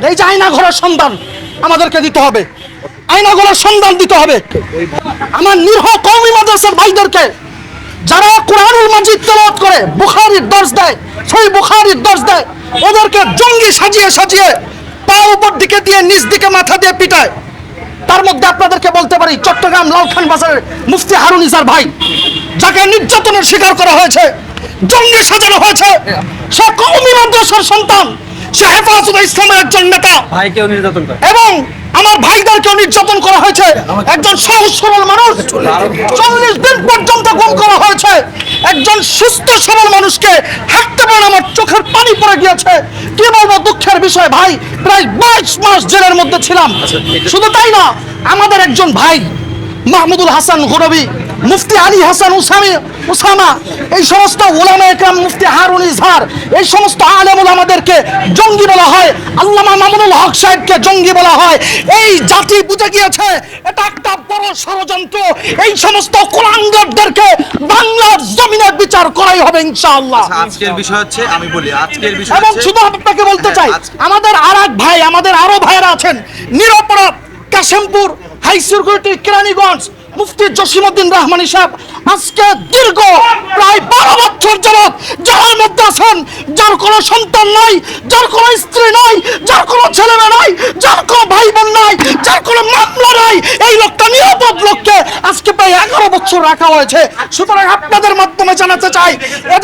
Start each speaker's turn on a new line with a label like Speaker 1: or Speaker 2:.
Speaker 1: এই যে আয়না ঘরের সন্ধান আমাদেরকে দিতে হবে, আয়না ঘরের সন্ধান দিতে হবে। আমার নিরহ কওমি মাদ্রাসার ভাইদেরকে যারা কোরআনুল মাজিদ তেলাওয়াত করে, বুখারীর দর্স দেয়, সহিহ বুখারীর দর্স দেয়, ওদেরকে জঙ্গি সাজিয়ে সাজিয়ে পা উপর দিকে দিয়ে নিচ দিকে মাথা দিয়ে পিটায়। তার মধ্যে আপনাদেরকে বলতে পারি চট্টগ্রাম লালখান বাজারের মুফতি হারুন ইসার ভাই, যাকে নির্যাতনের শিকার করা হয়েছে, জঙ্গি সাজানো হয়েছে, সে কওমি মাদ্রাসার সন্তান, সে হেফাজতে ইসলামের একজন নেতা,
Speaker 2: ভাইকেও নির্যাতন করে
Speaker 1: এবং আমার ভাইদেরকেও নির্যাতন করা হয়েছে। একজন সহজ সরল মানুষ 40 দিন পর্যন্ত গুম করা হয়েছে। একজন সুস্থ সবল মানুষকে হাঁটতে পারে আমার চোখের পানি পড়ে গিয়েছে। কি বলবো, দুঃখের বিষয় ভাই, প্রায় 22 মাস জেলের মধ্যে ছিলাম। শুধু তাই না, আমাদের একজন ভাই মাহমুদুল হাসান গরবি, মুফতি আলী হাসান উসামা, এই সমস্ত উলামা একরাম, মুফতি হারুন ইজহার, এই সমস্ত আলেম উলামাদেরকে জঙ্গি বলা হয়, আল্লামা মামুনুল হক সাহেবকে জঙ্গি বলা হয়। এই জাতি বুঝে গিয়েছে এটা একটা বড় ষড়যন্ত্র। এই সমস্ত কুলাঙ্গারদেরকে বাংলার জমিনে বিচার করাই হবে ইনশাআল্লাহ।
Speaker 3: আজকের বিষয় হচ্ছে, আমি বলি আজকের বিষয়
Speaker 1: এবং
Speaker 3: হচ্ছে
Speaker 1: শুধু আপনাকে বলতে চাই, আমাদের আর এক ভাই, আমাদের আরো ভাইয়েরা আছেন নিরপরাধ, কাশেমপুর হাই সিকিউরিটি কেরানীগঞ্জ, মুফতি জসিমউদ্দিন রহমানী সাহেব আজকে দীর্ঘ প্রায় 12 বছর যাবত জেলের মধ্যে আছেন। যার কোনো সন্তান নাই, যার কোনো স্ত্রী নাই, যার কোনো ছেলে মেয়ে নাই, যার কোনো ভাই বোন নাই, যার কোনো মামলা নাই, এই লোকটা নিরাপদ লোককে আজকে প্রায় 11 বছর রাখা হয়েছে। সুতরাং আপনাদের মাধ্যমে জানাতে চাই, এই যে